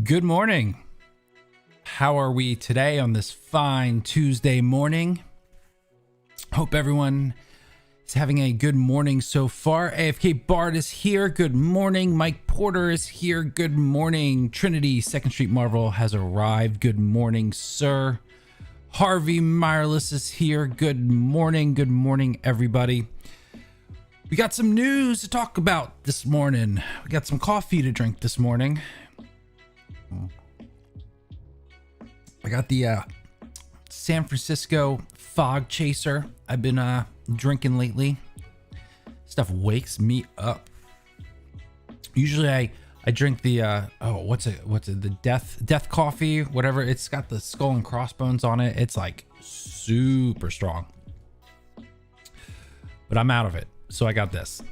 Good morning. How are we today on this fine Tuesday morning? Hope everyone is having a good morning so far. AFK Bard is here. Good morning. Mike Porter is here. Good morning. Trinity 2nd Street Marvel has arrived. Good morning, sir. Harvey Mireless is here. Good morning. Good morning, everybody. We got some news to talk about this morning. We got some coffee to drink this morning. I got the San Francisco Fog Chaser I've been drinking lately. Stuff wakes me up. Usually I drink the what's it the death coffee, whatever. It's got the skull and crossbones on it. It's like super strong. But I'm out of it. So I got this.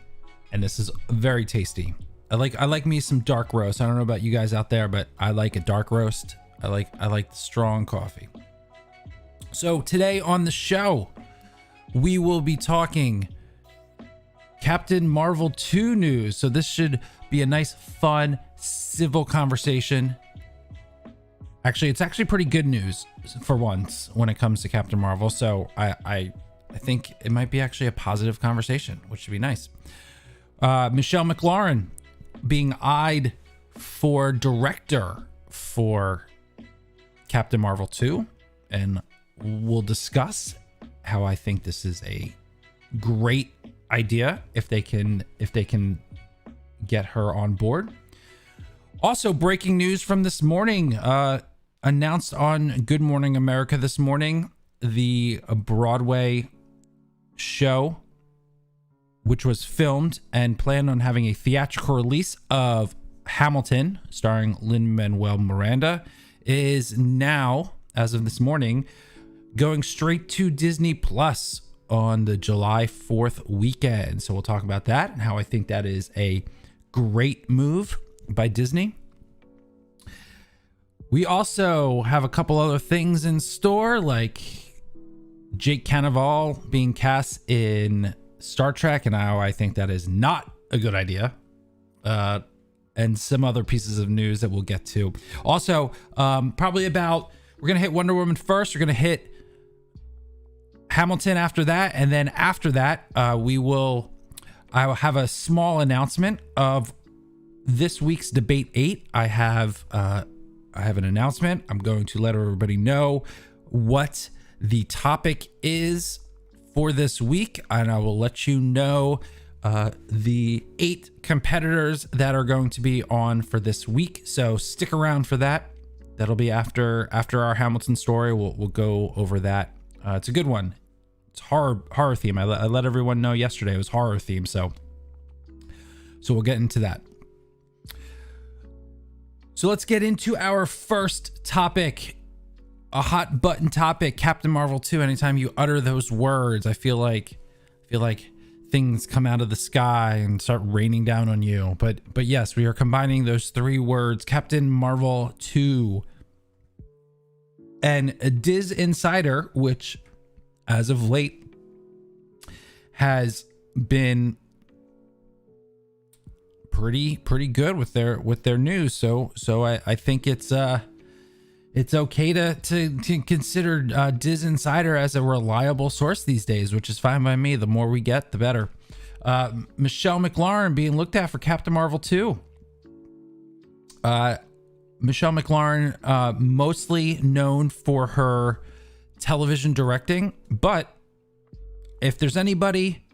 And this is very tasty. I like me some dark roast. I don't know about you guys out there, but I like a dark roast. I like the strong coffee. So today on the show, we will be talking Captain Marvel 2 news. So this should be a nice, fun, civil conversation. Actually, it's actually pretty good news for once when it comes to Captain Marvel. So I think it might be actually a positive conversation, which should be nice. Michelle McLaren being eyed for director for Captain Marvel 2, and we'll discuss how I think this is a great idea if they can get her on board. Also, breaking news from this morning, announced on Good Morning America this morning, the Broadway show, which was filmed and planned on having a theatrical release of Hamilton, starring Lin-Manuel Miranda, is now, as of this morning, going straight to Disney Plus on the July 4th weekend. So we'll talk about that and how I think that is a great move by Disney. We also have a couple other things in store, like Jake Cannaval being cast in Star Trek, and how I think that is not a good idea. And some other pieces of news that we'll get to. Also, probably about, we're going to hit Wonder Woman first. We're going to hit Hamilton after that. And then after that, I will have a small announcement of this week's Debate 8. I have an announcement. I'm going to let everybody know what the topic is for this week, and I will let you know the 8 competitors that are going to be on for this week. So stick around for that. That'll be after our Hamilton story. We'll go over that. It's a good one. It's horror theme. I let everyone know yesterday it was horror theme. So we'll get into that. So let's get into our first topic. A hot button topic, Captain Marvel 2. Anytime you utter those words, I feel like things come out of the sky and start raining down on you. But yes, we are combining those 3 words, Captain Marvel 2. And a Diz Insider, which as of late has been pretty good with their news. So I think it's okay to consider Diz Insider as a reliable source these days, which is fine by me. The more we get, the better. Michelle McLaren being looked at for Captain Marvel 2. Michelle McLaren, mostly known for her television directing, but if there's anybody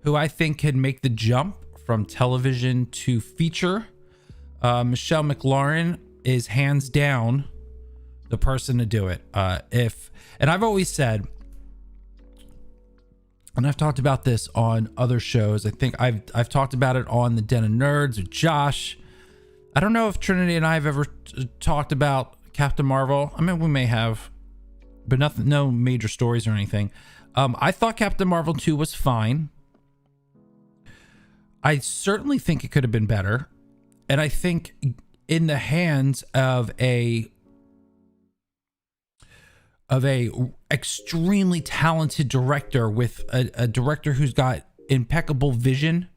who I think can make the jump from television to feature, Michelle McLaren is hands down the person to do it. And I've always said, and I've talked about this on other shows. I think I've talked about it on the Den of Nerds with Josh. I don't know if Trinity and I have ever talked about Captain Marvel. I mean, we may have, but no major stories or anything. I thought Captain Marvel 2 was fine. I certainly think it could have been better. And I think in the hands of a extremely talented director, with a director who's got impeccable vision,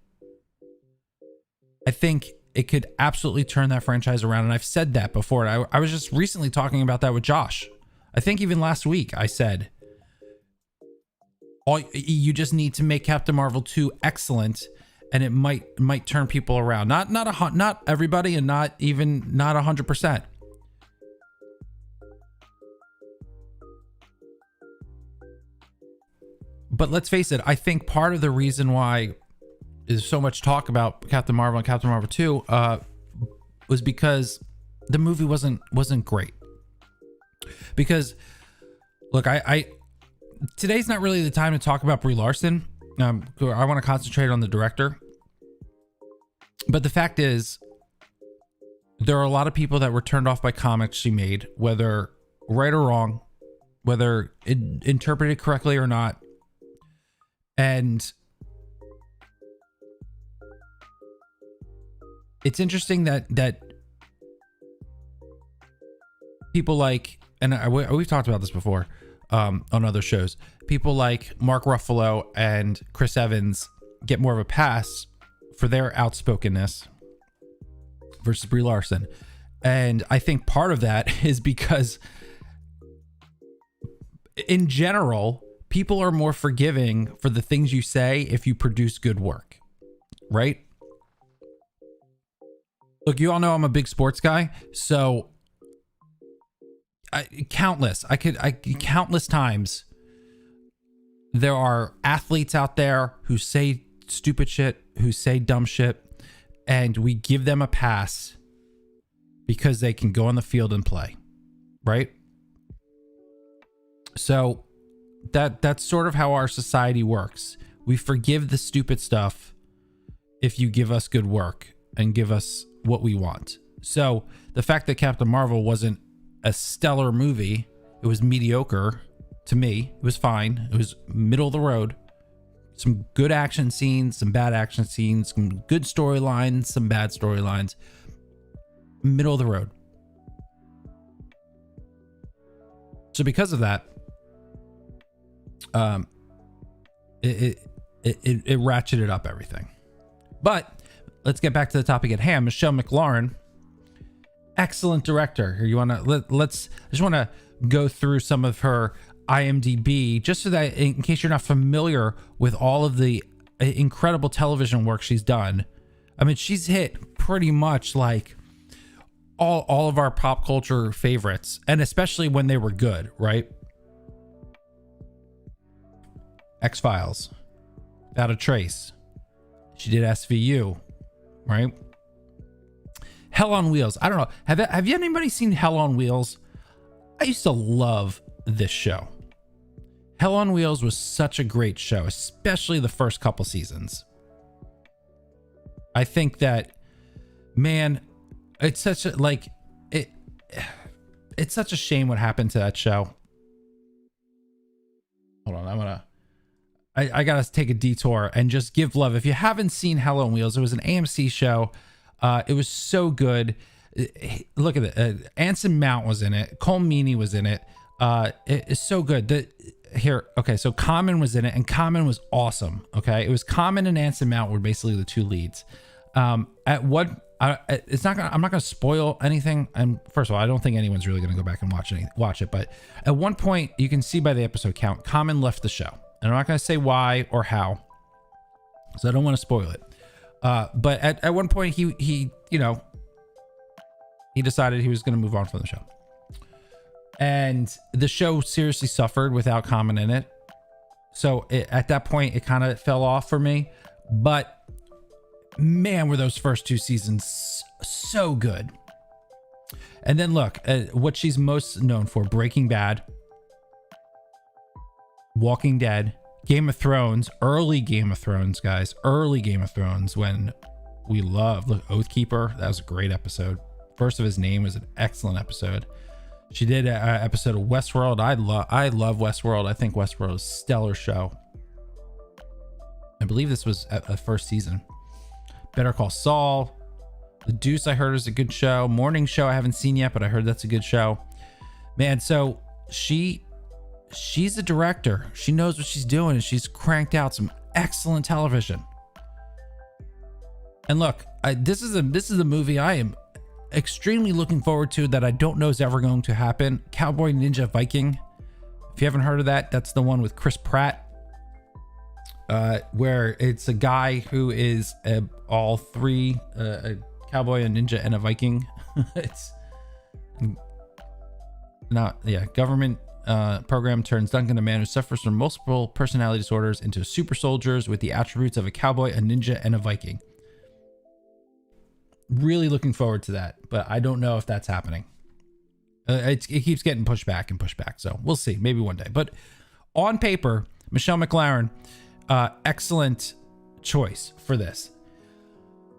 I think it could absolutely turn that franchise around. And I've said that before. I was just recently talking about that with Josh. I think even last week I said, you just need to make Captain Marvel 2 excellent, and it might turn people around. Not everybody, and not 100%. But let's face it, I think part of the reason why there's so much talk about Captain Marvel and Captain Marvel 2 was because the movie wasn't great. Because look, I today's not really the time to talk about Brie Larson. I want to concentrate on the director. But the fact is, there are a lot of people that were turned off by comics she made, whether right or wrong, whether interpreted correctly or not. And it's interesting that people like, and we've talked about this before on other shows, people like Mark Ruffalo and Chris Evans get more of a pass for their outspokenness versus Brie Larson. And I think part of that is because in general, people are more forgiving for the things you say if you produce good work, right? Look, you all know I'm a big sports guy, so countless times there are athletes out there who say stupid shit, who say dumb shit, and we give them a pass because they can go on the field and play, right? So that's sort of how our society works. We forgive the stupid stuff if you give us good work and give us what we want. So the fact that Captain Marvel wasn't a stellar movie, it was mediocre to me. It was fine. It was middle of the road. Some good action scenes, some bad action scenes, some good storylines, some bad storylines. Middle of the road. So because of that, it ratcheted up everything. But let's get back to the topic at hand. Michelle McLaren, excellent director. Here, you want to I just want to go through some of her IMDb, just so that in case you're not familiar with all of the incredible television work she's done. I mean, she's hit pretty much like all of our pop culture favorites, and especially when they were good, right? X-Files, Without a Trace. She did SVU, right? Hell on Wheels. I don't know. Have you anybody seen Hell on Wheels? I used to love this show. Hell on Wheels was such a great show, especially the first couple seasons. I think that, man, it's such a it's such a shame what happened to that show. Hold on, I gotta take a detour and just give love. If you haven't seen Hell on Wheels, it was an AMC show. It was so good. Look at it. Anson Mount was in it. Cole Meany was in it. It's so good. Okay, so Common was in it, and Common was awesome. Okay, it was Common and Anson Mount were basically the two leads. I'm not gonna spoil anything. And first of all, I don't think anyone's really gonna go back and watch it. But at one point, you can see by the episode count, Common left the show, and I'm not gonna say why or how, so I don't want to spoil it. But at one point, he decided he was gonna move on from the show, and the show seriously suffered without Common in it. So at that point, it kind of fell off for me. But man, were those first two seasons so good. And then look at what she's most known for: Breaking Bad, Walking Dead, Game of Thrones, early Game of Thrones, guys, early Game of Thrones, when we loved, look, Oathkeeper, that was a great episode. First of His Name was an excellent episode. She did an episode of Westworld. I love Westworld. I think Westworld is a stellar show. I believe this was a first season. Better Call Saul. The Deuce, I heard, is a good show. Morning Show, I haven't seen yet, but I heard that's a good show. Man, so she's a director. She knows what she's doing, and she's cranked out some excellent television. And look, this is a movie I am extremely looking forward to that I don't know is ever going to happen. Cowboy Ninja Viking. If you haven't heard of that, that's the one with Chris Pratt, where it's a guy who is all three, a cowboy, a ninja, and a Viking. It's not, yeah, government program turns Duncan, a man who suffers from multiple personality disorders, into super soldiers with the attributes of a cowboy, a ninja, and a Viking. Really looking forward to that, but I don't know if that's happening. It keeps getting pushed back and pushed back, so we'll see. Maybe one day. But on paper, Michelle McLaren, excellent choice for this.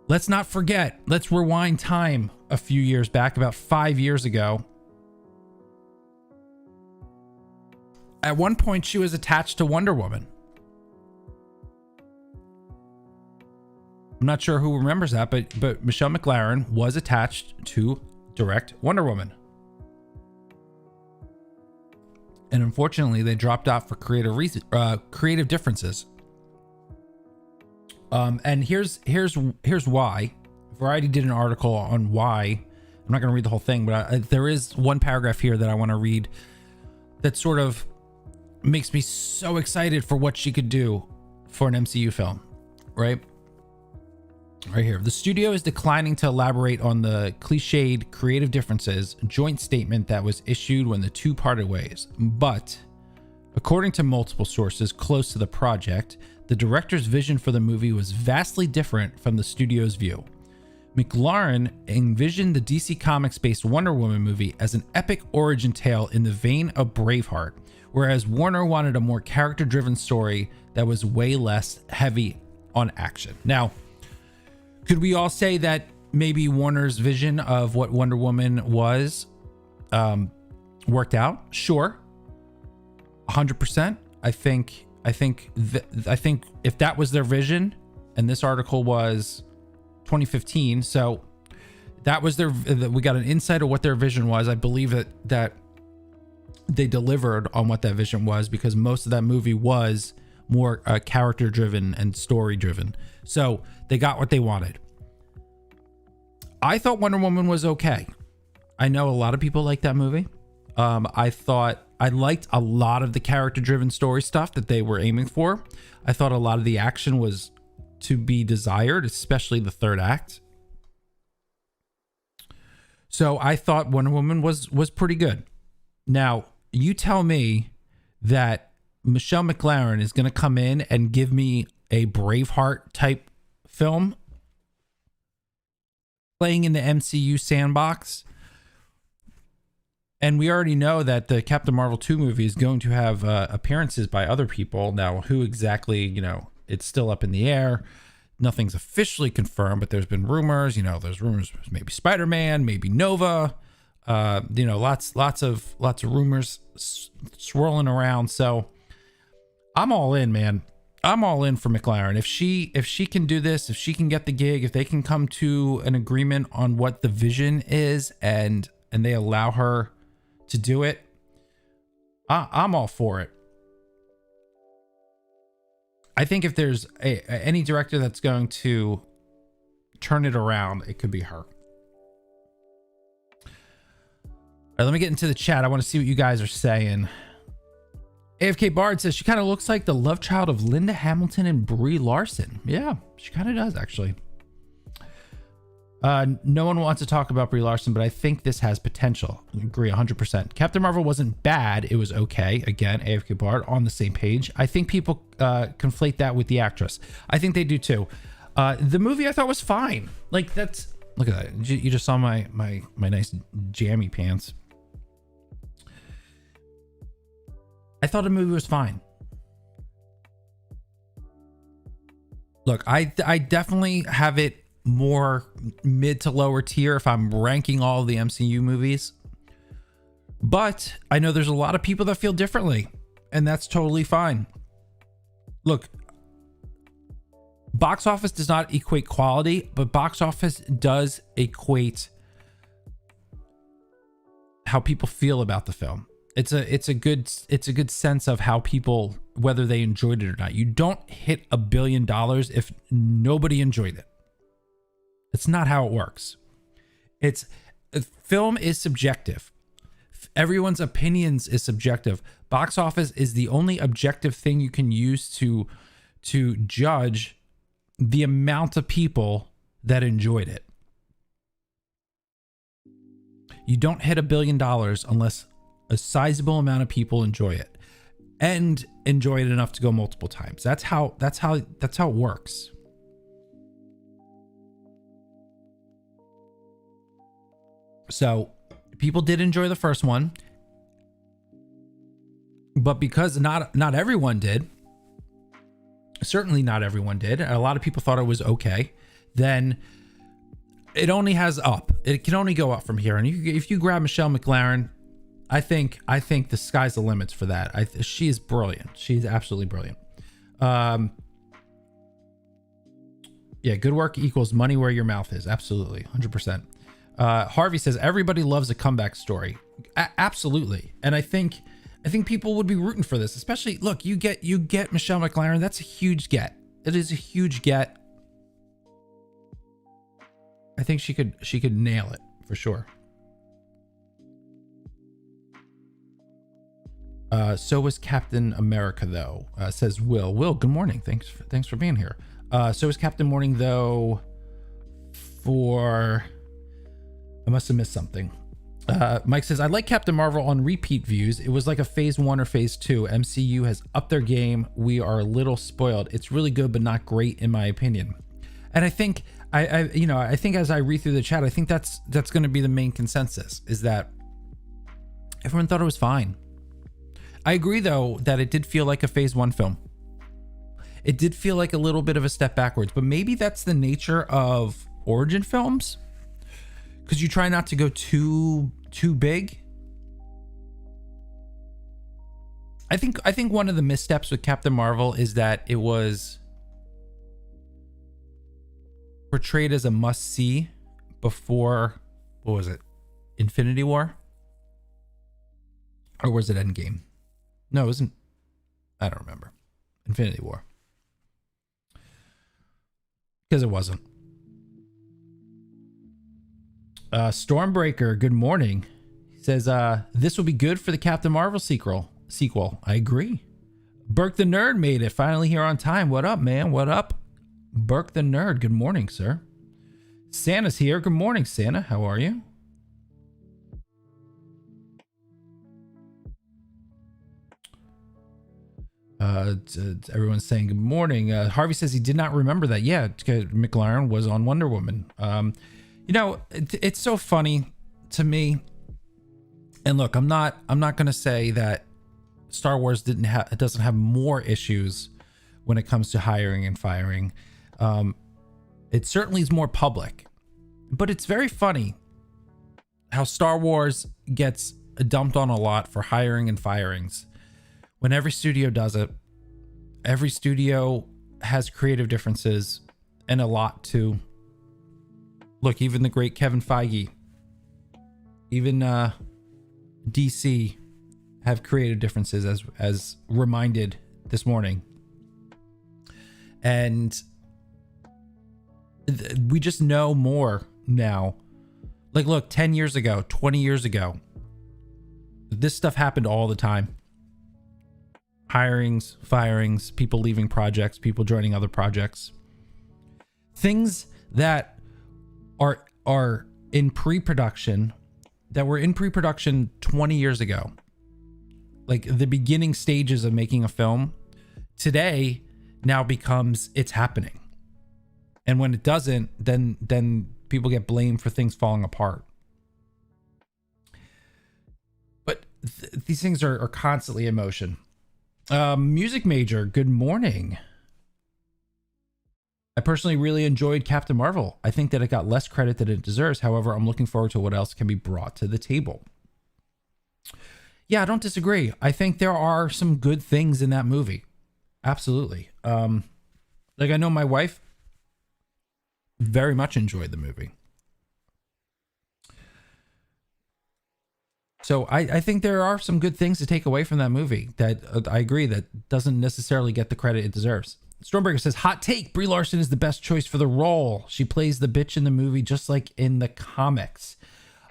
Let's not forget, let's rewind time a few years back, about 5 years ago. At one point, she was attached to Wonder Woman. I'm not sure who remembers that, but Michelle McLaren was attached to direct Wonder Woman. And unfortunately, they dropped out for creative differences. And here's why. Variety did an article on why. I'm not going to read the whole thing, but there is one paragraph here that I want to read that sort of makes me so excited for what she could do for an MCU film, right? Right here. The studio is declining to elaborate on the cliched creative differences joint statement that was issued when the two parted ways. But according to multiple sources close to the project, the director's vision for the movie was vastly different from the studio's view. McLaren envisioned the DC Comics-based Wonder Woman movie as an epic origin tale in the vein of Braveheart, whereas Warner wanted a more character-driven story that was way less heavy on action. Now, could we all say that maybe Warner's vision of what Wonder Woman was worked out? Sure. 100%. I think if that was their vision, and this article was 2015, so that was we got an insight of what their vision was. I believe that they delivered on what that vision was, because most of that movie was more character driven and story driven. So they got what they wanted. I thought Wonder Woman was okay. I know a lot of people like that movie. I thought I liked a lot of the character driven story stuff that they were aiming for. I thought a lot of the action was to be desired, especially the third act. So I thought Wonder Woman was pretty good. Now, you tell me that Michelle McLaren is going to come in and give me a Braveheart type film playing in the MCU sandbox. And we already know that the Captain Marvel 2 movie is going to have appearances by other people. Now, who exactly, it's still up in the air. Nothing's officially confirmed, but there's been rumors, there's rumors, maybe Spider-Man, maybe Nova, lots of rumors swirling around. So I'm all in, man. I'm all in for McLaren. If she can do this, if she can get the gig, if they can come to an agreement on what the vision is and they allow her to do it, I'm all for it. I think if there's any director that's going to turn it around, it could be her. All right, let me get into the chat. I want to see what you guys are saying. AFK Bard says she kind of looks like the love child of Linda Hamilton and Brie Larson. Yeah, she kind of does, actually. No one wants to talk about Brie Larson, but I think this has potential. I agree 100%. Captain Marvel wasn't bad. It was okay. Again, AFK Bard on the same page. I think people conflate that with the actress. I think they do too. The movie I thought was fine. Look at that. You just saw my nice jammy pants. I thought the movie was fine. Look, I definitely have it more mid to lower tier if I'm ranking all of the MCU movies. But I know there's a lot of people that feel differently, and that's totally fine. Look, box office does not equate quality, but box office does equate how people feel about the film. It's a good sense of how people, whether they enjoyed it or not. You don't hit $1 billion if nobody enjoyed it. It's not how it works. It's film is subjective. Everyone's opinions is subjective. Box office is the only objective thing you can use to judge the amount of people that enjoyed it. You don't hit $1 billion unless a sizable amount of people enjoy it and enjoy it enough to go multiple times. That's how it works. So people did enjoy the first one, but because not everyone did, certainly not everyone did, a lot of people thought it was okay, then it only has up. It can only go up from here. And if you grab Michelle McLaren, I think the sky's the limits for that. She is brilliant. She's absolutely brilliant. Yeah, good work equals money where your mouth is. Absolutely, 100%. Harvey says everybody loves a comeback story. Absolutely, and I think people would be rooting for this. Especially, look, you get Michelle McLaren. That's a huge get. It is a huge get. I think she could nail it for sure. So was Captain America though, says Will. Will, good morning. Thanks for being here. So was Captain Morning though. I must have missed something. Mike says, I like Captain Marvel on repeat views. It was like a phase 1 or phase 2. MCU has upped their game. We are a little spoiled. It's really good, but not great in my opinion. And I think I think as I read through the chat, I think that's going to be the main consensus, is that everyone thought it was fine. I agree though that it did feel like a phase 1 film. It did feel like a little bit of a step backwards, but maybe that's the nature of origin films, because you try not to go too big. I think one of the missteps with Captain Marvel is that it was portrayed as a must-see before, what was it, Infinity War? Or was it Endgame? No, it wasn't. I don't remember. Infinity War. Because it wasn't. Stormbreaker, good morning. He says, this will be good for the Captain Marvel sequel. I agree. Burke the Nerd made it finally here on time. What up, man? What up? Burke the Nerd, good morning, sir. Santa's here. Good morning, Santa. How are you? Everyone's saying good morning. Harvey says he did not remember that. Yeah, McLaren was on Wonder Woman. It's so funny to me. And look, I'm not going to say that Star Wars doesn't have more issues when it comes to hiring and firing. It certainly is more public, but it's very funny how Star Wars gets dumped on a lot for hiring and firings when every studio does it. Every studio has creative differences, and a lot too. Look, even the great Kevin Feige, even DC have creative differences, as reminded this morning. And we just know more now. Like, look, 10 years ago, 20 years ago, this stuff happened all the time. Hirings, firings, people leaving projects, people joining other projects. Things that are in pre-production, that were in pre-production 20 years ago. Like the beginning stages of making a film, today now becomes it's happening. And when it doesn't, then people get blamed for things falling apart. But these things are constantly in motion. Music Major, good morning. I personally really enjoyed Captain Marvel. I think that it got less credit than it deserves. However, I'm looking forward to what else can be brought to the table. Yeah, I don't disagree. I think there are some good things in that movie. Absolutely. Like, I know my wife very much enjoyed the movie. So I think there are some good things to take away from that movie that I agree that doesn't necessarily get the credit it deserves. Stormbreaker says, hot take, Brie Larson is the best choice for the role. She plays the bitch in the movie just like in the comics.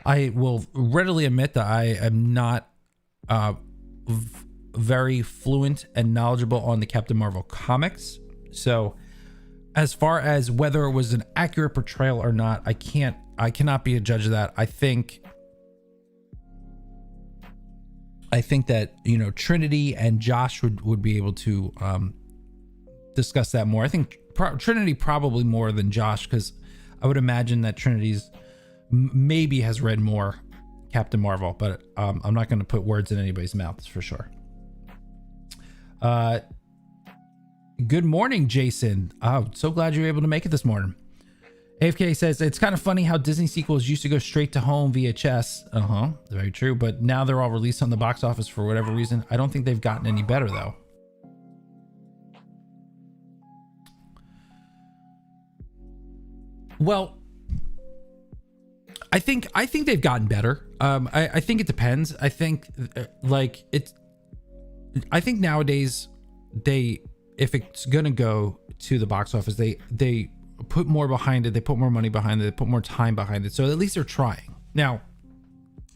I will readily admit that I am not very fluent and knowledgeable on the Captain Marvel comics. So as far as whether it was an accurate portrayal or not, I cannot be a judge of that. I think that, you know, Trinity and Josh would be able to discuss that more. I think Trinity probably more than Josh, because I would imagine that Trinity's maybe has read more Captain Marvel, but I'm not going to put words in anybody's mouths for sure. Good morning, Jason. Oh, so glad you were able to make it this morning. AFK says, it's kind of funny how Disney sequels used to go straight to home VHS. Very true. But now they're all released on the box office for whatever reason. I don't think they've gotten any better though. Well, I think they've gotten better. I think it depends. I think I think nowadays if it's gonna go to the box office, they put more behind it. They put more money behind it. They put more time behind it. So at least they're trying. Now,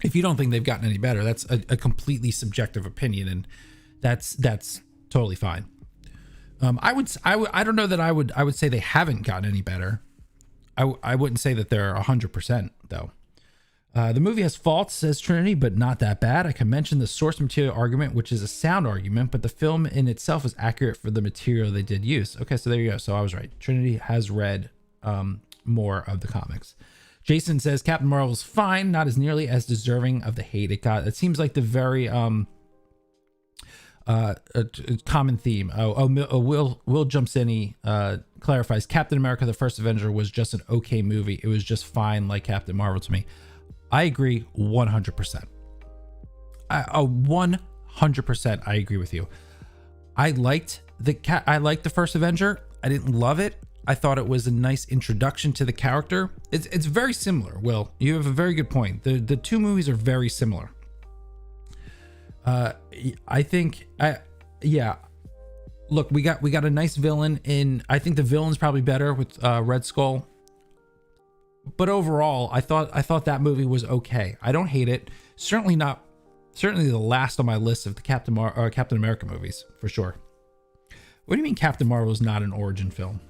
if you don't think they've gotten any better, that's a completely subjective opinion, and that's totally fine. I don't know that I would say they haven't gotten any better. I wouldn't say that they're 100% though. The movie has faults, says Trinity, but not that bad. I can mention the source material argument, which is a sound argument, but the film in itself is accurate for the material they did use. Okay, so there you go. So I was right. Trinity has read more of the comics. Jason says Captain Marvel's fine, not as nearly as deserving of the hate it got. It seems like the very a common theme. Will jumps in. He clarifies Captain America: The First Avenger was just an okay movie. It was just fine, like Captain Marvel to me. I agree 100%. 100% I agree with you. I liked the First Avenger. I didn't love it. I thought it was a nice introduction to the character. It's very similar. Will, you have a very good point. The two movies are very similar. I think look, we got a nice villain in. I think the villain's probably better with Red Skull. But overall, I thought that movie was okay. I don't hate it. Certainly the last on my list of the Captain America movies, for sure. What do you mean Captain Marvel is not an origin film?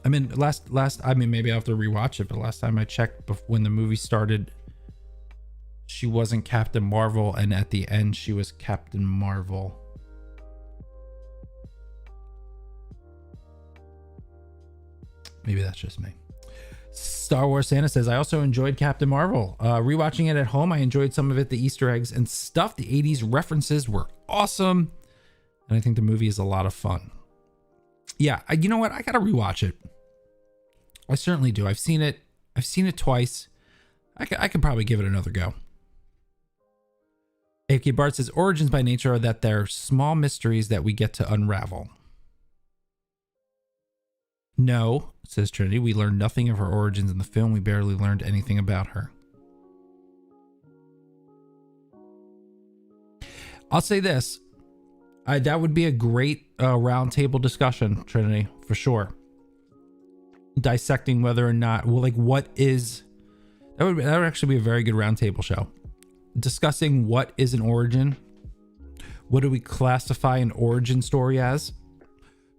I mean, maybe I have to rewatch it, but last time I checked, when the movie started, she wasn't Captain Marvel, and at the end she was Captain Marvel. Maybe that's just me. Star Wars Santa says, I also enjoyed Captain Marvel. Rewatching it at home, I enjoyed some of it. The Easter eggs and stuff. The 80s references were awesome. And I think the movie is a lot of fun. Yeah, you know what? I gotta rewatch it. I certainly do. I've seen it twice. I could probably give it another go. AK Bart says, origins by nature are that they're small mysteries that we get to unravel. No, says Trinity, we learned nothing of her origins in the film. We barely learned anything about her. I'll say this. That would be a great roundtable discussion, Trinity, for sure. Dissecting whether or not, well, like, what is... That would actually be a very good roundtable show. Discussing what is an origin. What do we classify an origin story as?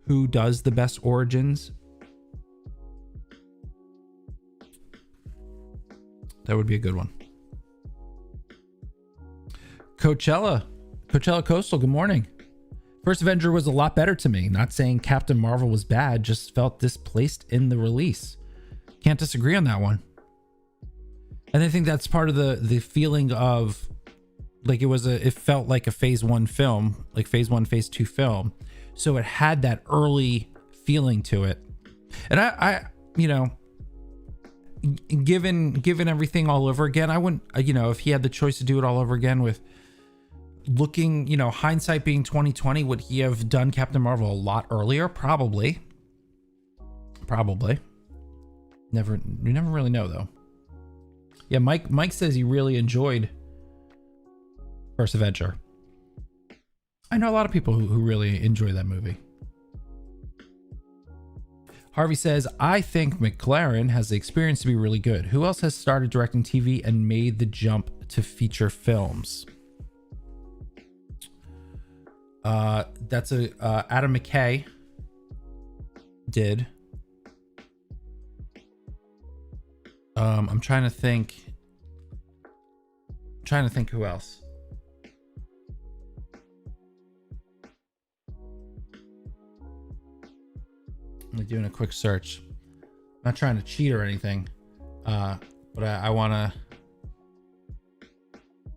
Who does the best origins? That would be a good one. Coachella Coastal, good morning. First Avenger was a lot better to me. Not saying Captain Marvel was bad, just felt displaced in the release. Can't disagree on that one. And I think that's part of the feeling of, like, it felt like a phase 1 film, like phase 1, phase 2 film. So it had that early feeling to it. And I you know, given everything all over again, I wouldn't, you know, if he had the choice to do it all over again with looking, you know, hindsight being 2020, would he have done Captain Marvel a lot earlier? Probably. You never really know though. Yeah, Mike says he really enjoyed First Avenger. I know a lot of people who really enjoy that movie. Harvey says, I think McLaren has the experience to be really good. Who else has started directing TV and made the jump to feature films? That's Adam McKay did. I'm trying to think who else. I'm doing a quick search. I'm not trying to cheat or anything, but I want to.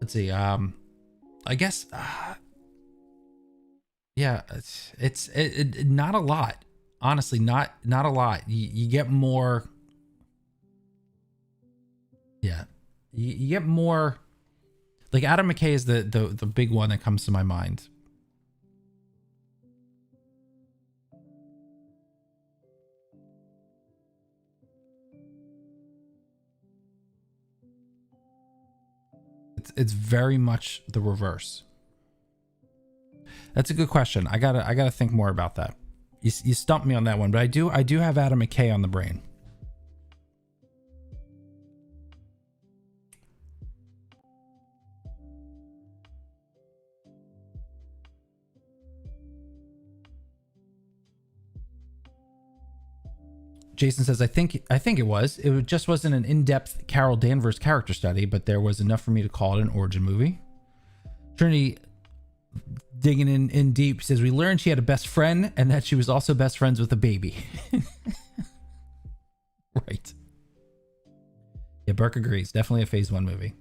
Let's see. I guess. Yeah, it's not a lot. Honestly, not a lot. You get more. Yeah, you get more. Like Adam McKay is the big one that comes to my mind. It's very much the reverse. That's a good question. I gotta think more about that. You stumped me on that one, but I do have Adam McKay on the brain. Jason says, I think it was. It just wasn't an in-depth Carol Danvers character study, but there was enough for me to call it an origin movie. Trinity digging in deep says, we learned she had a best friend and that she was also best friends with a baby. Right. Yeah, Burke agrees. Definitely a phase 1 movie.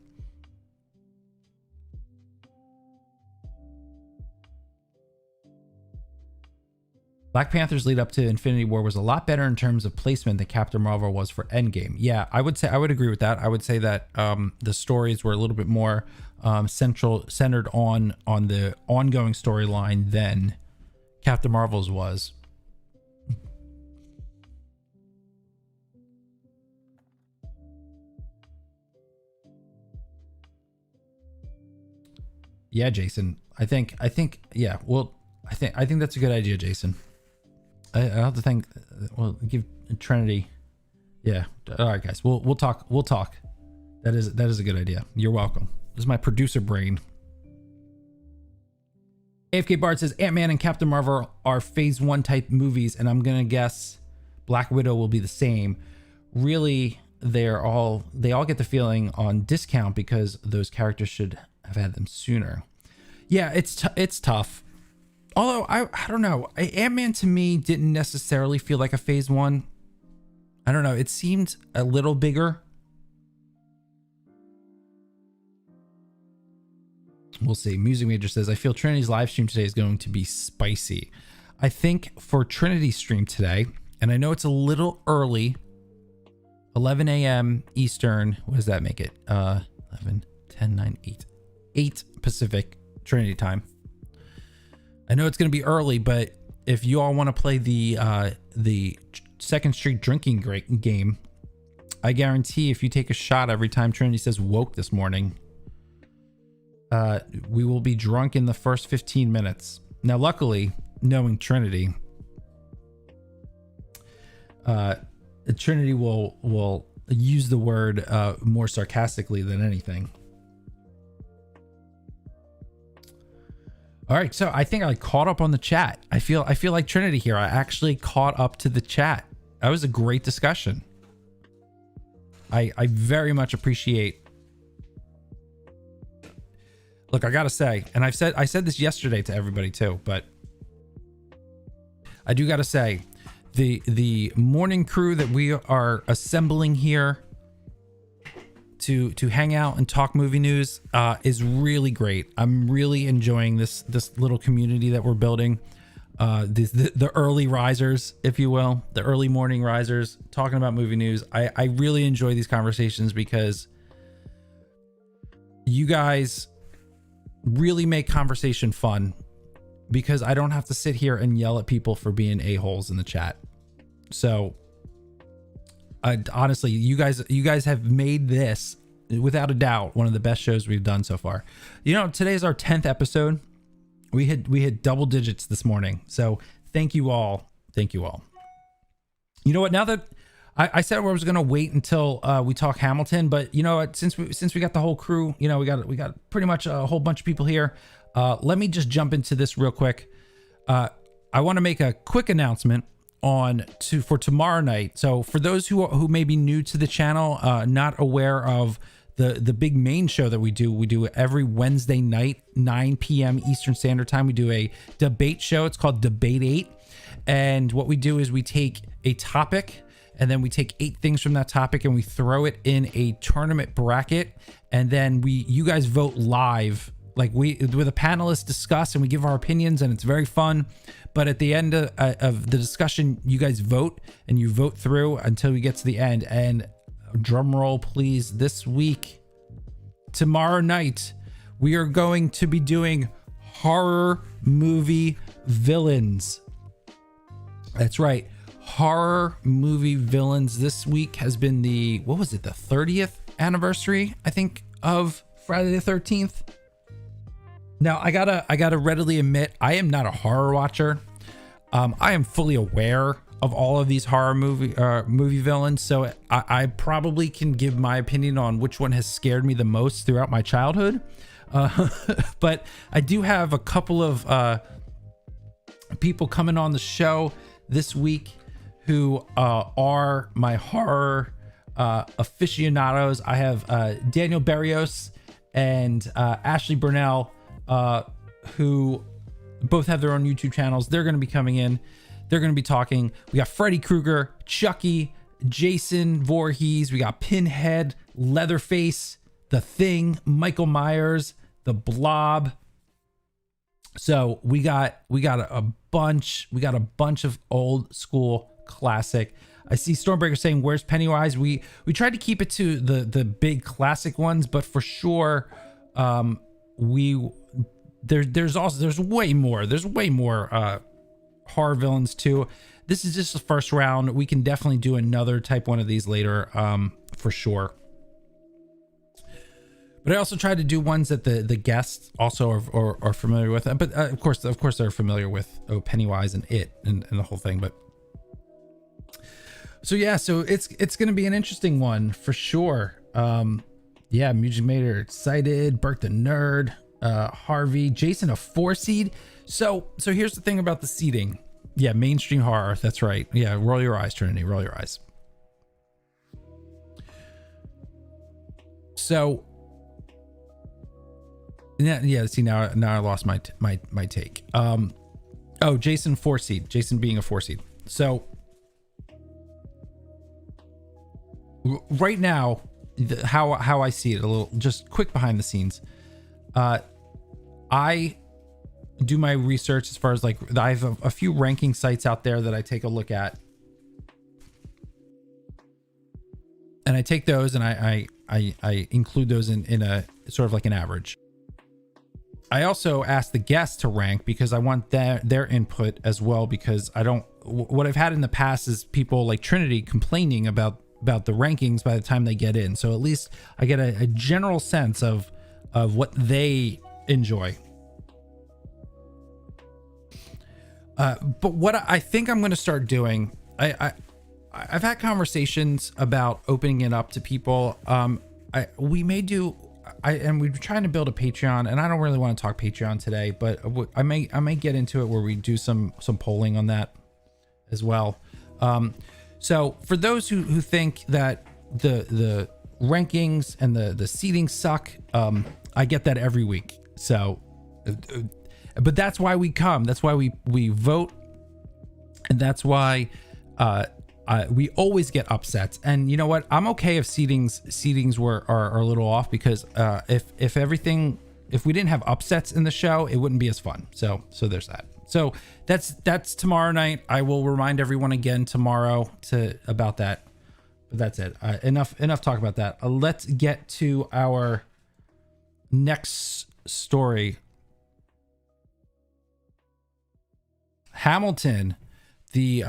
Black Panther's lead up to Infinity War was a lot better in terms of placement than Captain Marvel was for Endgame. Yeah, I would agree with that. I would say that the stories were a little bit more centered on the ongoing storyline than Captain Marvel's was. Yeah, Jason. I think yeah, well, I think that's a good idea, Jason. I have to think. Well, give Trinity. Yeah. All right, guys. We'll talk. We'll talk. That is a good idea. You're welcome. This is my producer brain. AFK Bard says Ant-Man and Captain Marvel are phase 1 type movies, and I'm gonna guess Black Widow will be the same. Really, they all get the feeling on discount because those characters should have had them sooner. Yeah, it's tough. Although, I don't know. Ant-Man to me didn't necessarily feel like a phase 1. I don't know. It seemed a little bigger. We'll see. Music Major says, I feel Trinity's live stream today is going to be spicy. I think for Trinity's stream today, and I know it's a little early, 11 a.m. Eastern. What does that make it? 11, 10, 9, 8. 8 Pacific Trinity time. I know it's going to be early, but if you all want to play the Second Street drinking game, I guarantee if you take a shot every time Trinity says woke this morning, we will be drunk in the first 15 minutes. Now, luckily, knowing Trinity, Trinity will use the word more sarcastically than anything. All right, so I think I caught up on the chat. I feel like Trinity here. I actually caught up to the chat. That was a great discussion. I very much appreciate. Look, I gotta say, and I said this yesterday to everybody too, but I do gotta say, the morning crew that we are assembling here to hang out and talk movie news is really great. I'm really enjoying this little community that we're building. The early risers, if you will, the early morning risers talking about movie news. I really enjoy these conversations because you guys really make conversation fun, because I don't have to sit here and yell at people for being a-holes in the chat. So honestly, you guys have made this without a doubt, one of the best shows we've done so far. You know, today's our 10th episode. We hit double digits this morning. So thank you all. Thank you all. You know what? Now that I said I was going to wait until we talk Hamilton, but you know what? Since we got the whole crew, you know, we got pretty much a whole bunch of people here. Let me just jump into this real quick. I want to make a quick announcement for tomorrow night. So for those who may be new to the channel, not aware of the big main show that we do every Wednesday night, 9 p.m. Eastern Standard Time. We do a debate show. It's called Debate 8. And what we do is we take a topic, and then we take 8 things from that topic and we throw it in a tournament bracket. And then you guys vote live, like with a panelist discuss, and we give our opinions, and it's very fun. But at the end of the discussion, you guys vote, and you vote through until we get to the end. And drum roll, please. This week, tomorrow night, we are going to be doing horror movie villains. That's right. Horror movie villains. This week has been the 30th anniversary, I think, of Friday the 13th. Now, I gotta readily admit, I am not a horror watcher. I am fully aware of all of these horror movie villains, so I probably can give my opinion on which one has scared me the most throughout my childhood. But I do have a couple of people coming on the show this week who are my horror aficionados. I have Daniel Barrios and Ashley Burnell, who both have their own YouTube channels. They're going to be coming in. They're going to be talking. We got Freddy Krueger, Chucky, Jason Voorhees. We got Pinhead, Leatherface, The Thing, Michael Myers, The Blob. So we got a bunch of old school classic. I see Stormbreaker saying, "Where's Pennywise?" We tried to keep it to the big classic ones, but for sure, there's way more horror villains too. This is just the first round. We can definitely do another type one of these later, for sure. But I also tried to do ones that the guests also are familiar with. But of course they're familiar with Pennywise and It and the whole thing. But so yeah, so it's gonna be an interesting one for sure. Yeah, Music Mater excited. Bert the Nerd, Harvey, Jason a 4 seed. So here's the thing about the seeding. Yeah, mainstream horror. That's right. Yeah, roll your eyes, Trinity. Roll your eyes. So yeah. See, now I lost my take. Oh, Jason 4 seed. Jason being a 4 seed. So right now, how I see it, a little just quick behind the scenes. I do my research as far as like I have a few ranking sites out there that I take a look at, and I take those and I include those in a sort of like an average. I also ask the guests to rank because I want their input as well, because what I've had in the past is people like Trinity complaining about the rankings by the time they get in. So at least I get a general sense of what they enjoy. But what I think I'm going to start doing, I've had conversations about opening it up to people. And we're trying to build a Patreon, and I don't really want to talk Patreon today, but I may get into it where we do some polling on that as well. So for those who think that the rankings and the seating suck, I get that every week. So, but that's why we come. That's why we vote, and that's why we always get upsets. And you know what? I'm okay if seedings are a little off, because if we didn't have upsets in the show, it wouldn't be as fun. So there's that. So that's tomorrow night. I will remind everyone again tomorrow about that. But that's it. Enough talk about that. Let's get to our next story. Hamilton, the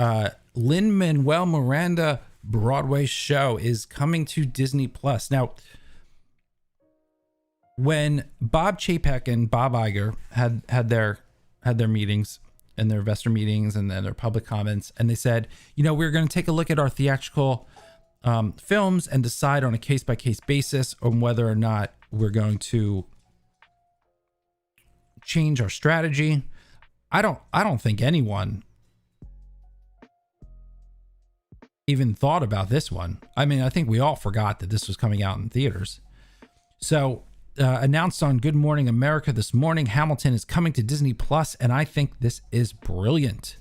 Lin-Manuel Miranda Broadway show, is coming to Disney Plus. Now, when Bob Chapek and Bob Iger had their meetings and their investor meetings and then their public comments, and they said, we're going to take a look at our theatrical films and decide on a case-by-case basis on whether or not we're going to change our strategy. I don't think anyone even thought about this one. I mean, I think we all forgot that this was coming out in theaters. So announced on Good Morning America this morning, Hamilton is coming to Disney Plus, and I think this is brilliant.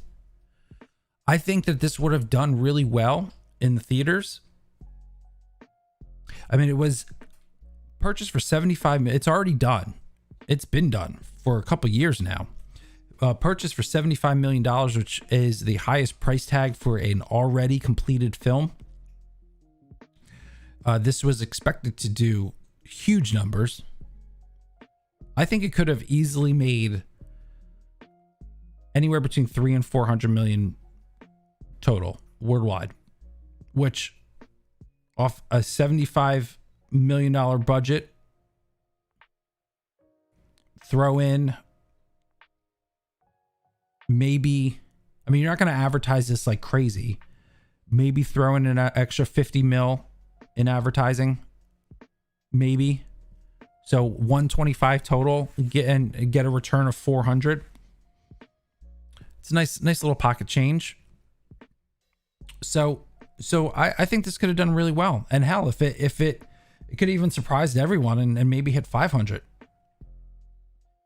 I think that this would have done really well in the theaters. I mean, it was purchased for $75 million. It's already done. It's been done for a couple years now. Purchased for $75 million, which is the highest price tag for an already completed film. This was expected to do huge numbers. I think it could have easily made anywhere between 300 and 400 million total worldwide, which off a $75 million budget, throw in maybe, I mean, you're not going to advertise this like crazy. Maybe throw in an extra 50 mil in advertising. Maybe. So 125 total, get a return of 400. It's a nice little pocket change. So I think this could have done really well. And hell, if it could have even surprised everyone and maybe hit 500.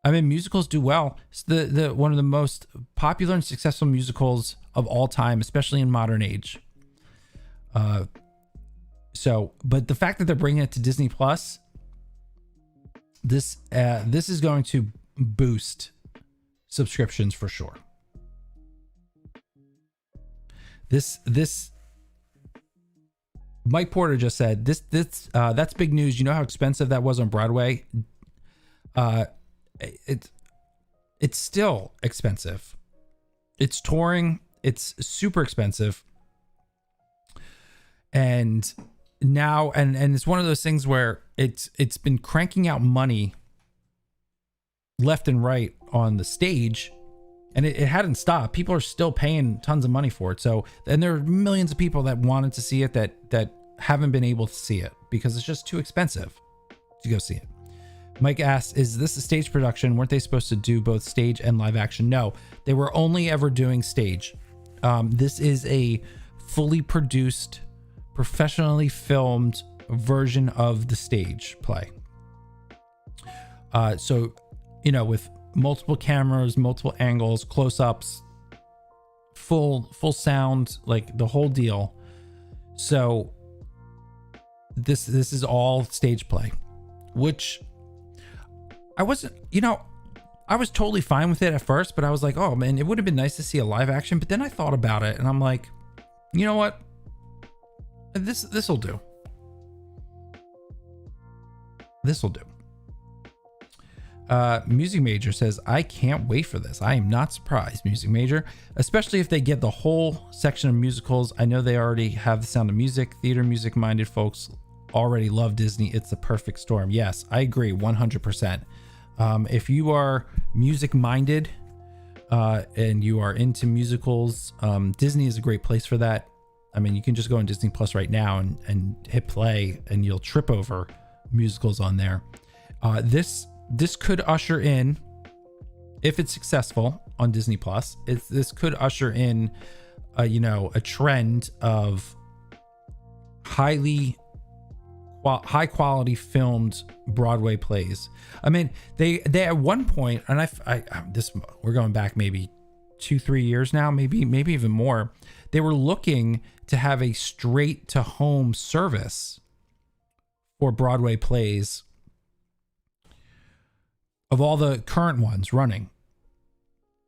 I mean, musicals do well. It's the one of the most popular and successful musicals of all time, especially in modern age. But the fact that they're bringing it to Disney Plus, this is going to boost subscriptions for sure. This Mike Porter just said that's big news. You know how expensive that was on Broadway? It's still expensive. It's touring. It's super expensive. And now, and it's one of those things where it's been cranking out money left and right on the stage, and it hadn't stopped. People are still paying tons of money for it. So, and there are millions of people that wanted to see it that haven't been able to see it because it's just too expensive to go see it. Mike asks, is this a stage production? Weren't they supposed to do both stage and live action? No, they were only ever doing stage. This is a fully produced, professionally filmed version of the stage play. So, with multiple cameras, multiple angles, close-ups, full sound, like the whole deal. So this is all stage play, which I wasn't, I was totally fine with it at first, but I was like, oh man, it would have been nice to see a live action. But then I thought about it and I'm like, you know what? This'll do. This'll do. Music Major says, I can't wait for this. I am not surprised, Music Major, especially if they get the whole section of musicals. I know they already have The Sound of Music. Theater music minded folks already love Disney. It's the perfect storm. Yes, I agree 100%. If you are music minded and you are into musicals, Disney is a great place for that. I mean, you can just go on Disney Plus right now and hit play and you'll trip over musicals on there. This could usher in, if it's successful on Disney Plus, this could usher in, a trend of high quality filmed Broadway plays. I mean, they at one point, and we're going back maybe 2-3 years now, maybe even more. They were looking to have a straight to home service for Broadway plays of all the current ones running,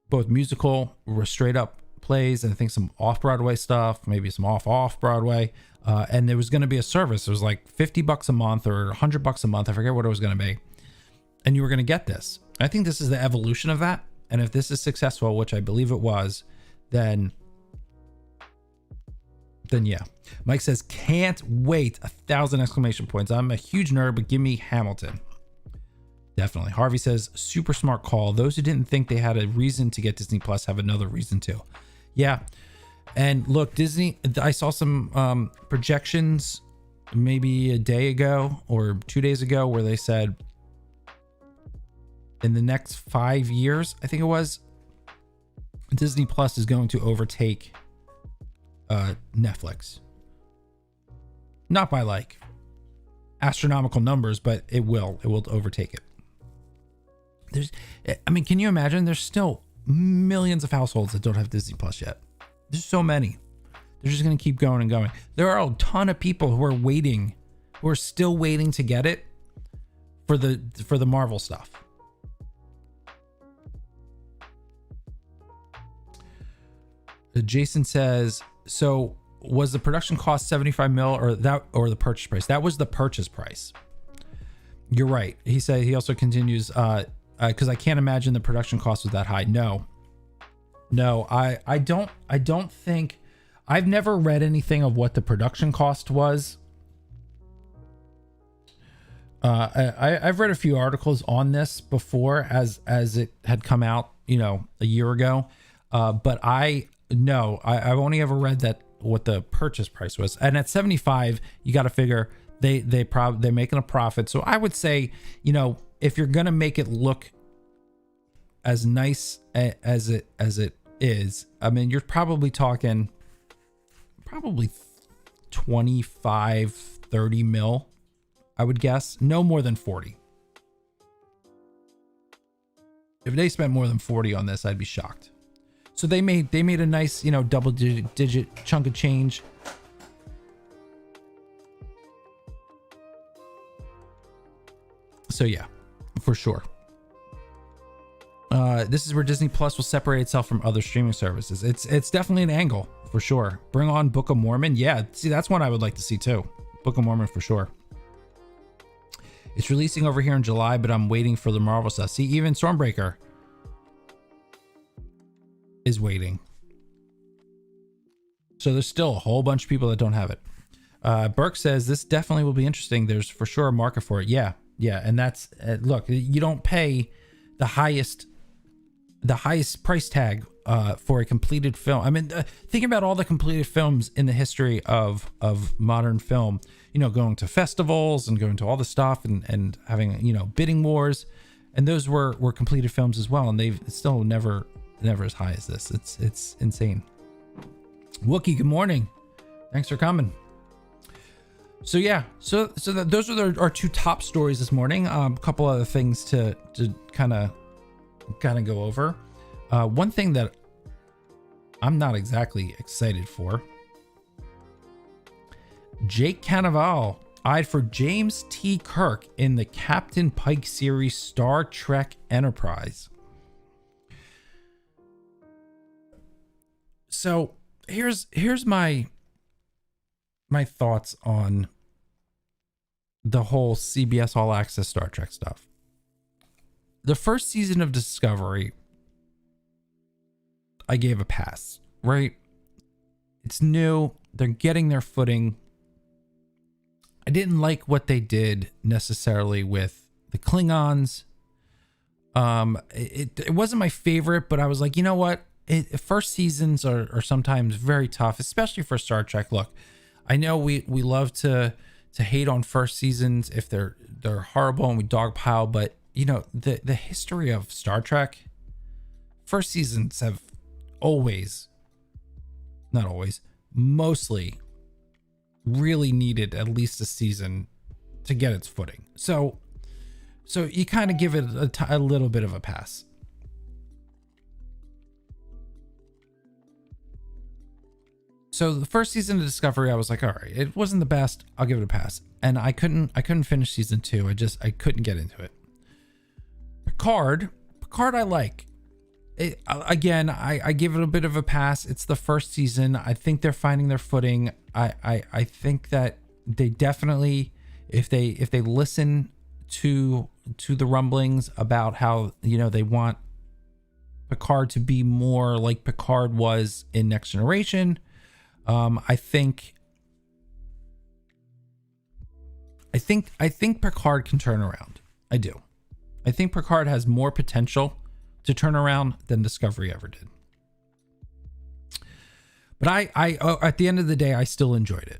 both musical or straight up plays, and I think some off Broadway stuff, maybe some off Broadway. And there was going to be a service. It was like $50 a month or $100 a month. I forget what it was going to be. And you were going to get this. I think this is the evolution of that. And if this is successful, which I believe it was, then yeah. Mike says, can't wait. 1,000 exclamation points. I'm a huge nerd, but give me Hamilton. Definitely. Harvey says, super smart call. Those who didn't think they had a reason to get Disney Plus have another reason to. Yeah. And look, Disney, I saw some projections maybe a day ago or 2 days ago where they said in the next 5 years, I think it was, Disney Plus is going to overtake Netflix. Not by like astronomical numbers, but it will overtake it. Can you imagine? There's still millions of households that don't have Disney Plus yet. There's so many. They're just going to keep going and going. There are a ton of people who are still waiting to get it for the Marvel stuff. Jason says, so was the production cost 75 mil or the purchase price? That was the purchase price. You're right. He said, he also continues, because I can't imagine the production cost was that high. No, I don't think, I've never read anything of what the production cost was. I've read a few articles on this before as it had come out, a year ago. But I've only ever read that what the purchase price was. And at 75, you got to figure they're making a profit. So I would say, if you're going to make it look as nice as it is, you're probably talking 25, 30 mil, I would guess. No more than 40. If they spent more than 40 on this, I'd be shocked. So they made a nice, double digit chunk of change. So yeah, for sure. This is where Disney Plus will separate itself from other streaming services. It's definitely an angle for sure. Bring on Book of Mormon. Yeah, see, that's one I would like to see too. Book of Mormon for sure. It's releasing over here in July, but I'm waiting for the Marvel stuff. See, even Stormbreaker is waiting. So there's still a whole bunch of people that don't have it. Burke says this definitely will be interesting. There's for sure a market for it. Yeah. And that's look, you don't pay the highest price tag for a completed film. Think about all the completed films in the history of modern film, going to festivals and going to all the stuff and having, bidding wars. And those were completed films as well. And they've still never as high as this. It's insane. Wookie, good morning. Thanks for coming. So yeah, so those are our two top stories this morning. A couple other things to kind of go over. One thing that I'm not exactly excited for. Jake Cannavale eyed for James T. Kirk in the Captain Pike series Star Trek Enterprise. So here's my thoughts on the whole CBS All Access Star Trek stuff. The first season of Discovery, I gave a pass, right? It's new. They're getting their footing. I didn't like what they did necessarily with the Klingons. It wasn't my favorite, but I was like, you know what? First seasons are sometimes very tough, especially for Star Trek. Look, I know we love to hate on first seasons if they're horrible and we dogpile, but the history of Star Trek, first seasons have mostly really needed at least a season to get its footing. So you kind of give it a little bit of a pass. So the first season of Discovery, I was like, all right, it wasn't the best. I'll give it a pass. And I couldn't finish season 2. I couldn't get into it. Picard, I like. I give it a bit of a pass. It's the first season. I think they're finding their footing. I think that they definitely, if they listen to the rumblings about how, they want Picard to be more like Picard was in Next Generation, I think Picard can turn around. I do. I think Picard has more potential to turn around than Discovery ever did. But I at the end of the day, I still enjoyed it.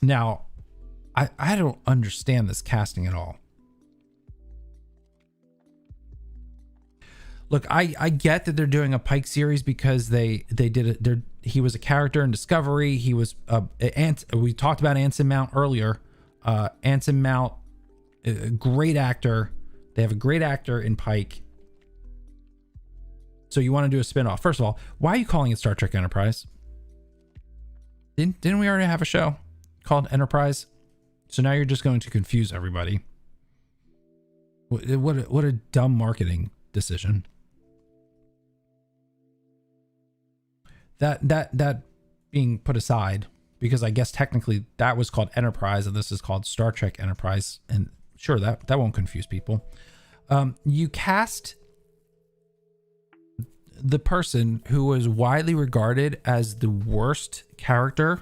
Now, I don't understand this casting at all. Look, I get that they're doing a Pike series because they did it. He was a character in Discovery. He was we talked about Anson Mount earlier. Anson Mount, a great actor. They have a great actor in Pike. So you want to do a spinoff. First of all, why are you calling it Star Trek Enterprise? Didn't we already have a show called Enterprise? So now you're just going to confuse everybody. What a dumb marketing decision. That being put aside, because I guess technically that was called Enterprise and this is called Star Trek Enterprise, and sure, that won't confuse people. You cast the person who was widely regarded as the worst character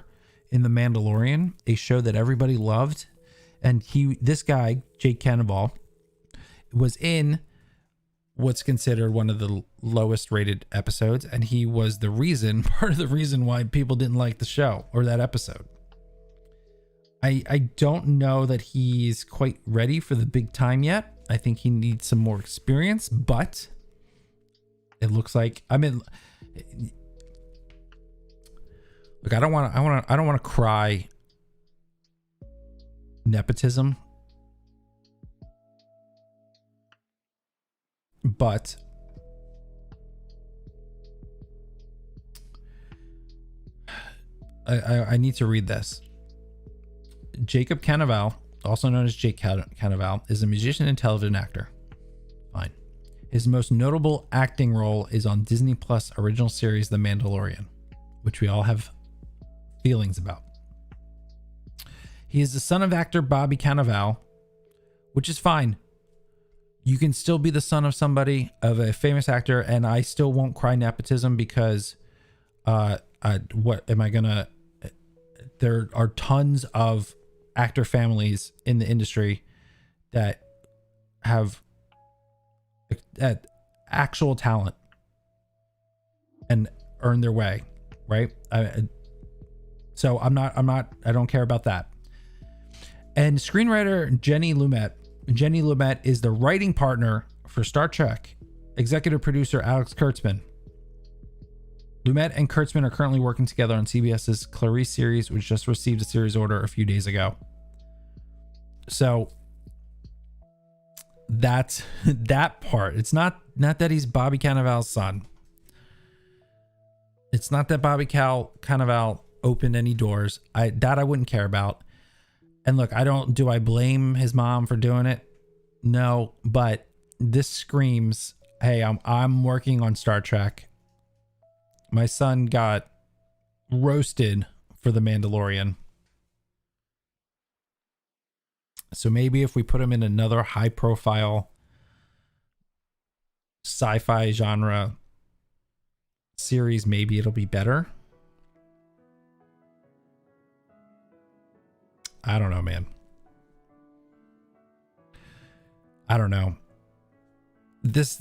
in The Mandalorian, a show that everybody loved, and this guy, Jake Cannaval, was in what's considered one of the lowest rated episodes, and he was part of the reason why people didn't like the show or that episode. I don't know that he's quite ready for the big time yet. I think he needs some more experience, but it looks like, I mean, look, I don't want to cry nepotism, but I need to read this. Jacob Cannaval, also known as Jake Cannaval, is a musician and television actor. Fine. His most notable acting role is on Disney Plus original series The Mandalorian, which we all have feelings about. He is the son of actor Bobby Cannavale, which is fine. You can still be the son of a famous actor, and I still won't cry nepotism because what am I gonna? There are tons of actor families in the industry that have actual talent and earn their way, right? So I don't care about that. And screenwriter Jenny Lumet is the writing partner for Star Trek. Executive producer Alex Kurtzman. Lumet and Kurtzman are currently working together on CBS's Clarice series, which just received a series order a few days ago. So that's that part. It's not that he's Bobby Cannavale's son. It's not that Bobby Cannavale opened any doors. I wouldn't care about. And look, do I blame his mom for doing it? No, but this screams, hey, I'm working on Star Trek. My son got roasted for The Mandalorian. So maybe if we put him in another high profile sci-fi genre series, maybe it'll be better. I don't know, man. I don't know. This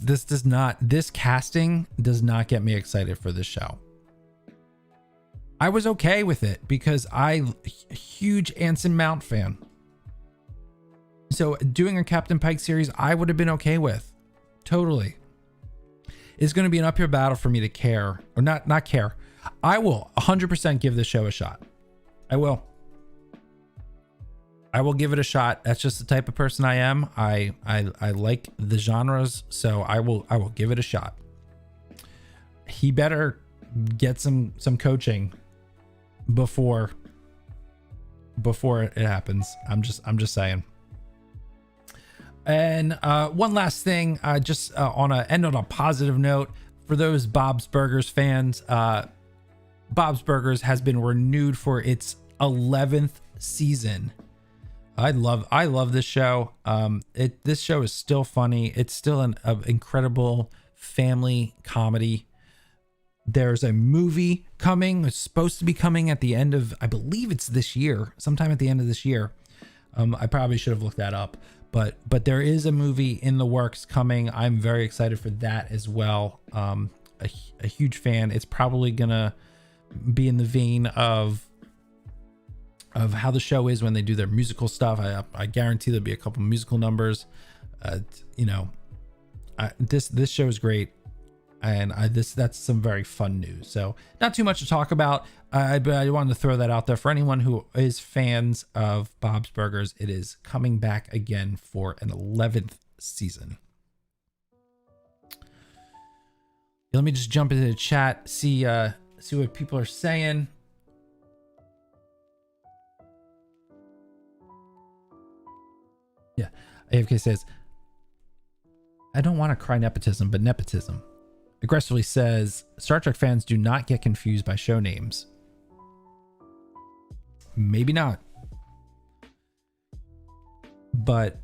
casting does not get me excited for this show. I was okay with it because I'm a huge Anson Mount fan. So doing a Captain Pike series, I would have been okay with. Totally. It's going to be an uphill battle for me to care or not care. I will 100% give this show a shot. I will give it a shot. That's just the type of person I am. I like the genres, so I will give it a shot. He better get some coaching before it happens. I'm just saying. And one last thing, just end on a positive note for those Bob's Burgers fans. Bob's Burgers has been renewed for its 11th season. I love this show. This show is still funny. It's still an incredible family comedy. There's a movie coming. It's supposed to be coming at the end of, I believe it's this year, sometime at the end of this year. I probably should have looked that up, but there is a movie in the works coming. I'm very excited for that as well. A huge fan. It's probably gonna be in the vein of how the show is when they do their musical stuff. I guarantee there'll be a couple musical numbers. You know, this show is great, and that's some very fun news. So not too much to talk about, but I wanted to throw that out there for anyone who is fans of Bob's Burgers. It is coming back again for an 11th season. Let me just jump into the chat, see what people are saying. Yeah, AFK says, I don't want to cry nepotism, but nepotism. Aggressively says, Star Trek fans do not get confused by show names. Maybe not. But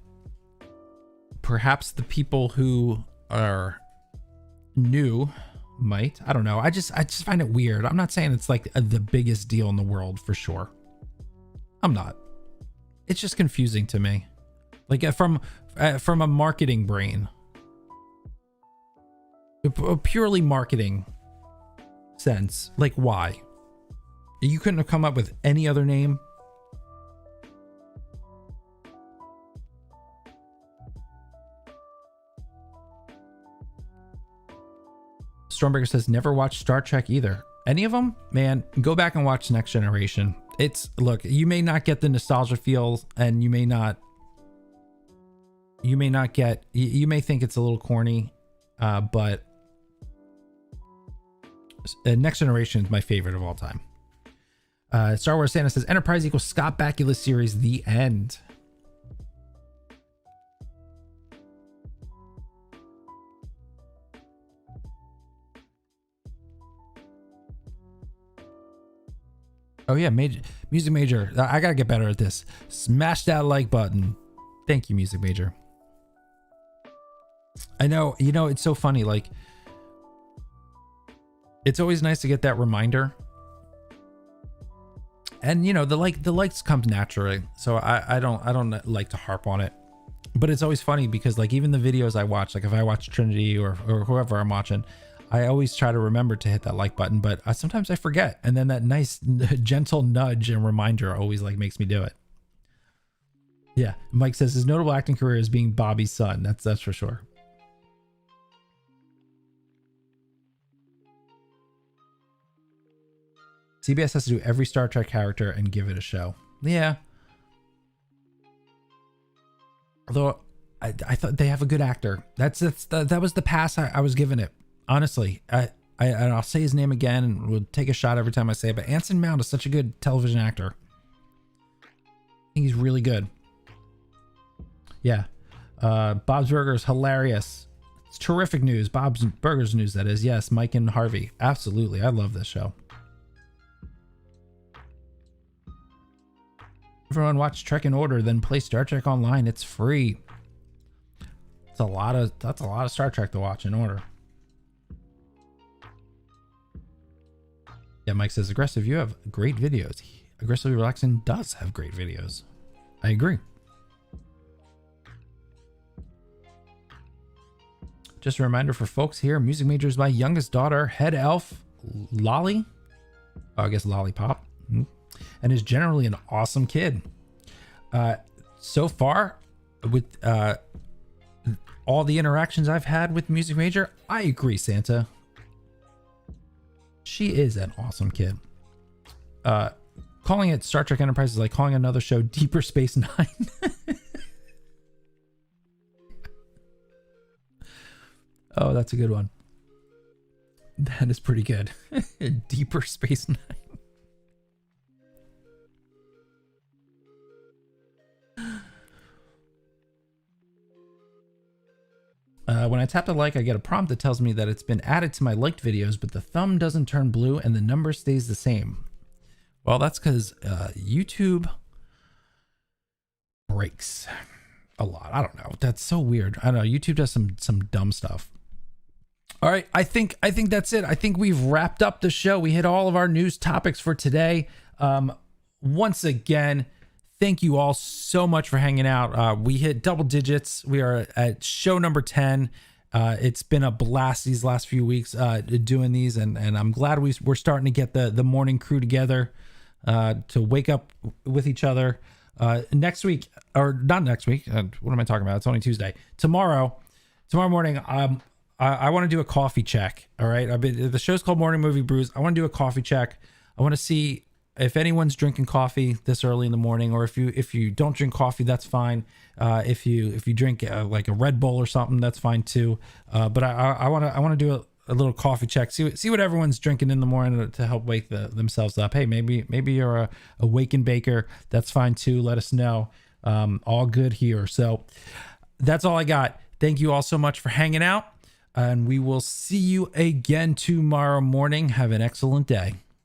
perhaps the people who are new might. I don't know. I just find it weird. I'm not saying it's like the biggest deal in the world for sure. I'm not. It's just confusing to me. Like from a marketing brain. A purely marketing sense. Like why? You couldn't have come up with any other name? Stormbreaker says, never watched Star Trek either. Any of them? Man, go back and watch Next Generation. Look, you may not get the nostalgia feel, and you may think it's a little corny, but Next Generation is my favorite of all time. Star Wars Santa says, Enterprise equals Scott Bakula series, the end. Oh yeah, Music Major. I gotta get better at this. Smash that like button. Thank you, Music Major. I know, it's so funny. Like, it's always nice to get that reminder. And the likes comes naturally. So I don't like to harp on it. But it's always funny because like even the videos I watch, like if I watch Trinity or whoever I'm watching, I always try to remember to hit that like button, but sometimes I forget. And then that nice gentle nudge and reminder always like makes me do it. Yeah. Mike says his notable acting career is being Bobby's son. That's for sure. CBS has to do every Star Trek character and give it a show. Yeah. Although I thought they have a good actor. That was the pass I was giving it. Honestly, I'll say his name again and we'll take a shot every time I say it, but Anson Mount is such a good television actor. I think he's really good. Yeah. Bob's Burgers, hilarious. It's terrific news. Bob's Burgers news, that is. Yes, Mike and Harvey. Absolutely. I love this show. Everyone watch Trek in order, then play Star Trek Online. It's free. That's a lot of Star Trek to watch in order. Yeah, Mike says, Aggressive, you have great videos. Aggressively Relaxing does have great videos. I agree. Just a reminder for folks here, Music Major is my youngest daughter, head elf, Lolly. Oh, I guess Lollipop. And is generally an awesome kid. So far, with all the interactions I've had with Music Major, I agree, Santa. She is an awesome kid. Calling it Star Trek Enterprise is like calling another show Deeper Space Nine. Oh, that's a good one. That is pretty good. Deeper Space Nine. When I tap the like, I get a prompt that tells me that it's been added to my liked videos, but the thumb doesn't turn blue and the number stays the same. Well, that's because YouTube breaks a lot. I don't know. That's so weird. I don't know. YouTube does some dumb stuff. All right. I think that's it. I think we've wrapped up the show. We hit all of our news topics for today. Once again, Thank you all so much for hanging out. We hit double digits. We are at show number 10. It's been a blast these last few weeks doing these, and I'm glad we're starting to get the morning crew together to wake up with each other. Next week, or not next week, what am I talking about? It's only Tuesday. Tomorrow morning, I want to do a coffee check. All right, the show's called Morning Movie Brews. I want to do a coffee check. I want to see if anyone's drinking coffee this early in the morning, or if you don't drink coffee, that's fine. If you drink like a Red Bull or something, that's fine too. But I want to do a little coffee check. See what everyone's drinking in the morning to help wake themselves up. Hey, maybe you're a wake and baker. That's fine too. Let us know. All good here. So that's all I got. Thank you all so much for hanging out, and we will see you again tomorrow morning. Have an excellent day.